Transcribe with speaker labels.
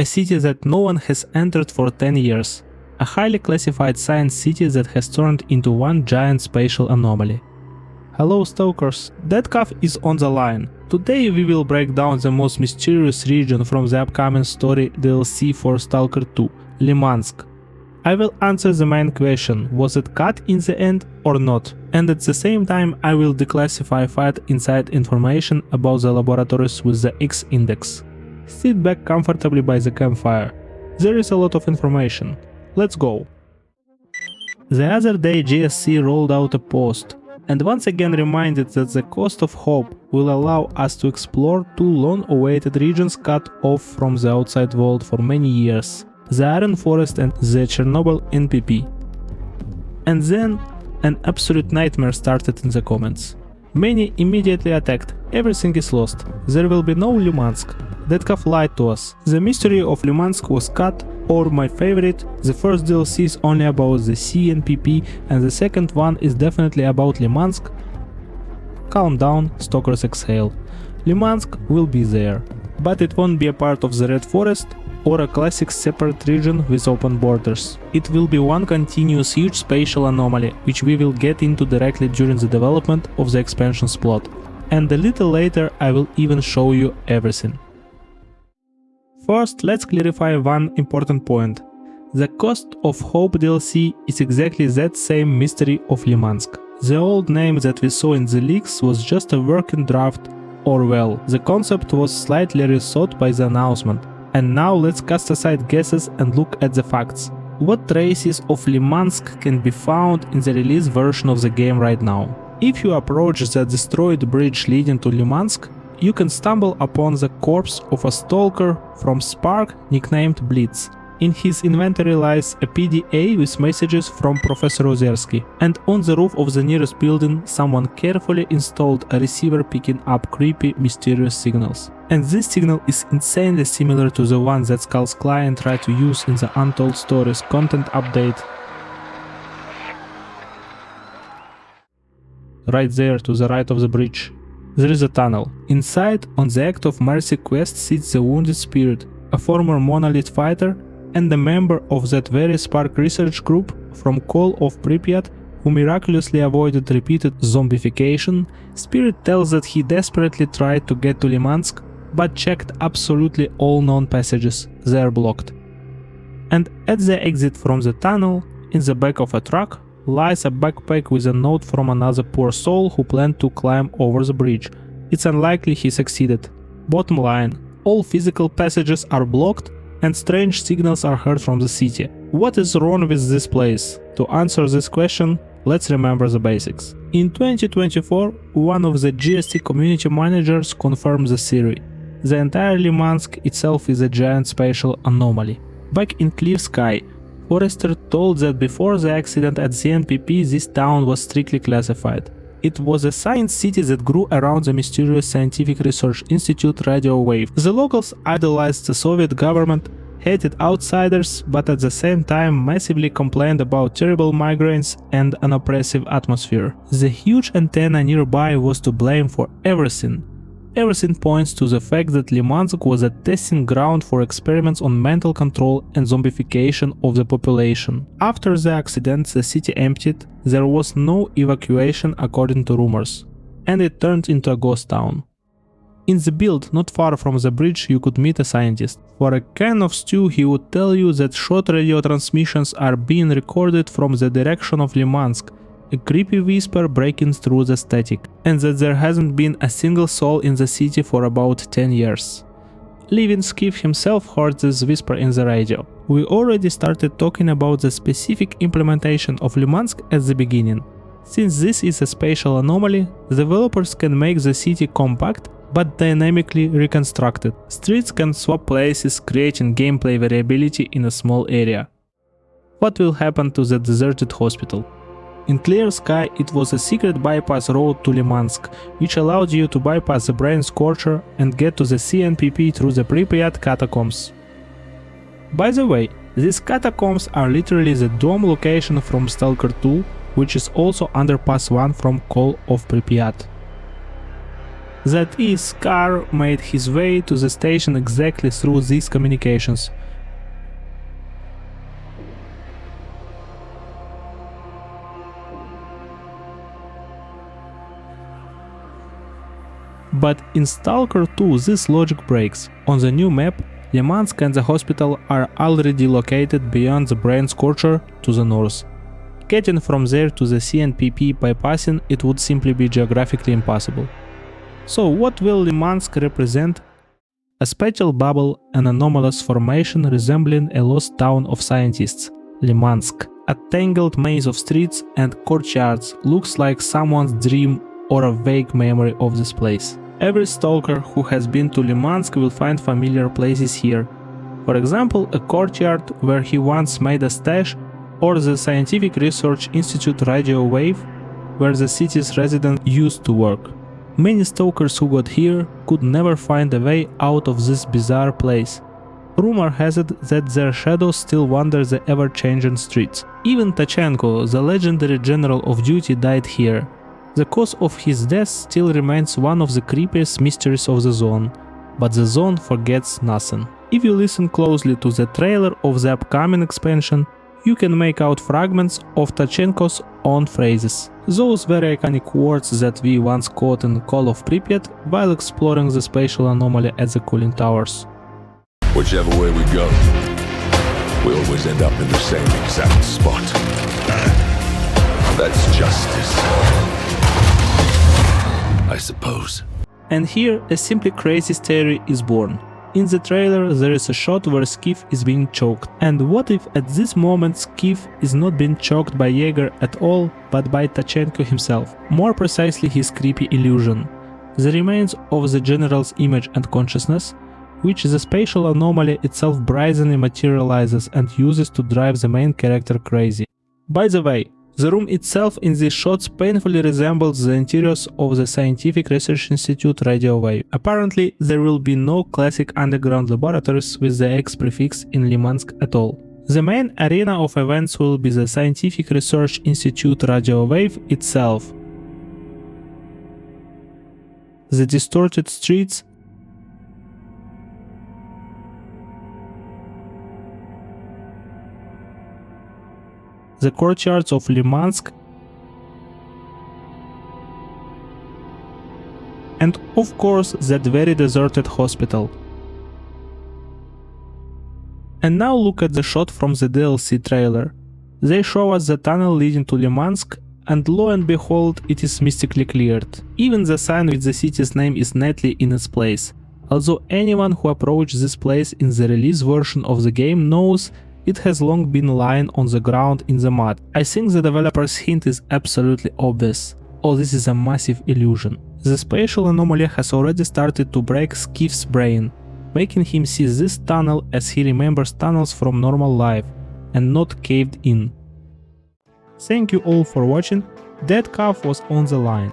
Speaker 1: a city that no one has entered for 10 years. A highly classified science city that has turned into one giant spatial anomaly. Hello Stalkers, DEDKAF is on the line. Today we will break down the most mysterious region from the upcoming story DLC for Stalker 2, Lymansk. I will answer the main question, was it cut in the end or not? And at the same time I will declassify inside information about the laboratories with the X index. Sit back comfortably by the campfire. There is a lot of information. Let's go. The other day GSC rolled out a post and once again reminded that the cost of hope will allow us to explore two long-awaited regions cut off from the outside world for many years, the Iron Forest and the Chornobyl NPP. And then an absolute nightmare started in the comments. Many immediately attacked, everything is lost, there will be no Lymansk. DEDKAF lied to us. The Mystery of Lymansk was cut, or my favorite, the first DLC is only about the NPP and the second one is definitely about Lymansk. Calm down, stalkers exhale. Lymansk will be there, but it won't be a part of the Red Forest or a classic separate region with open borders. It will be one continuous huge spatial anomaly, which we will get into directly during the development of the expansion's plot. And a little later I will even show you everything. First, let's clarify one important point. The Cost of Hope DLC is exactly that same Mystery of Lymansk. The old name that we saw in the leaks was just a working draft, or well, the concept was slightly rethought by the announcement. And now let's cast aside guesses and look at the facts. What traces of Lymansk can be found in the release version of the game right now? If you approach the destroyed bridge leading to Lymansk, you can stumble upon the corpse of a stalker from S.T.A.L.K.E.R nicknamed Blitz. In his inventory lies a PDA with messages from Professor Ozerski, and on the roof of the nearest building someone carefully installed a receiver picking up creepy, mysterious signals. And this signal is insanely similar to the one that S.T.A.L.K.'s client tried to use in the Untold Stories content update. Right there to the right of the bridge. There is a tunnel. Inside, on the Act of Mercy quest sits the wounded spirit, a former monolith fighter and a member of that very S.T.A.L.K.E research group from Call of Pripyat who miraculously avoided repeated zombification. Spirit tells that he desperately tried to get to Lymansk, but checked absolutely all known passages, they are blocked. And at the exit from the tunnel, in the back of a truck, lies a backpack with a note from another poor soul who planned to climb over the bridge. It's unlikely he succeeded. Bottom line, all physical passages are blocked and strange signals are heard from the city. What is wrong with this place? To answer this question, let's remember the basics. In 2024, one of the GSC community managers confirmed the theory. The entire Lymansk itself is a giant spatial anomaly. Back in Clear Sky, Forrester told that before the accident at the NPP this town was strictly classified. It was a science city that grew around the mysterious scientific research institute Radio Wave. The locals idolized the Soviet government, hated outsiders, but at the same time massively complained about terrible migraines and an oppressive atmosphere. The huge antenna nearby was to blame for everything. Everything points to the fact that Lymansk was a testing ground for experiments on mental control and zombification of the population. After the accident, the city emptied, there was no evacuation according to rumors, and it turned into a ghost town. In the build not far from the bridge you could meet a scientist. For a can of stew he would tell you that short radio transmissions are being recorded from the direction of Lymansk, a creepy whisper breaking through the static, and that there hasn't been a single soul in the city for about 10 years. Living Skif himself heard this whisper in the radio. We already started talking about the specific implementation of Lymansk at the beginning. Since this is a spatial anomaly, developers can make the city compact but dynamically reconstructed. Streets can swap places, creating gameplay variability in a small area. What will happen to the deserted hospital? In Clear Sky, it was a secret bypass road to Lymansk, which allowed you to bypass the brain scorcher and get to the NPP through the Pripyat catacombs. By the way, these catacombs are literally the dome location from Stalker 2, which is also underpass 1 from Call of Pripyat. That is, S.T.A.L.K.E.R made his way to the station exactly through these communications. But in Stalker 2 this logic breaks. On the new map, Lymansk and the hospital are already located beyond the brain scorcher to the north. Getting from there to the CNPP by passing it would simply be geographically impossible. So what will Lymansk represent? A spatial bubble, an anomalous formation resembling a lost town of scientists. Lymansk, a tangled maze of streets and courtyards, looks like someone's dream or a vague memory of this place. Every stalker who has been to Lymansk will find familiar places here. For example, a courtyard where he once made a stash, or the Scientific Research Institute radio wave, where the city's residents used to work. Many stalkers who got here could never find a way out of this bizarre place. Rumor has it that their shadows still wander the ever-changing streets. Even Tachenko, the legendary general of duty, died here. The cause of his death still remains one of the creepiest mysteries of the zone, but the zone forgets nothing. If you listen closely to the trailer of the upcoming expansion, you can make out fragments of Tachenko's own phrases. Those very iconic words that we once caught in Call of Pripyat while exploring the spatial anomaly at the cooling towers.
Speaker 2: Whichever way we go, we always end up in the same exact spot. That's justice, I suppose.
Speaker 1: And here a simply crazy story is born. In the trailer there is a shot where Skif is being choked. And what if at this moment Skif is not being choked by Jaeger at all, but by Tachenko himself? More precisely his creepy illusion. The remains of the general's image and consciousness, which the spatial anomaly itself brazenly materializes and uses to drive the main character crazy. By the way, the room itself in these shots painfully resembles the interiors of the Scientific Research Institute radio wave. Apparently, there will be no classic underground laboratories with the X prefix in Lymansk at all. The main arena of events will be the Scientific Research Institute radio wave itself. The distorted streets, the courtyards of Lymansk, and of course that very deserted hospital. And now look at the shot from the DLC trailer. They show us the tunnel leading to Lymansk, and lo and behold, it is mystically cleared. Even the sign with the city's name is neatly in its place. Although anyone who approached this place in the release version of the game knows it has long been lying on the ground in the mud. I think the developer's hint is absolutely obvious. Oh, this is a massive illusion. The spatial anomaly has already started to break Skif's brain, making him see this tunnel as he remembers tunnels from normal life, and not caved in. Thank you all for watching. DEDKAF was on the line.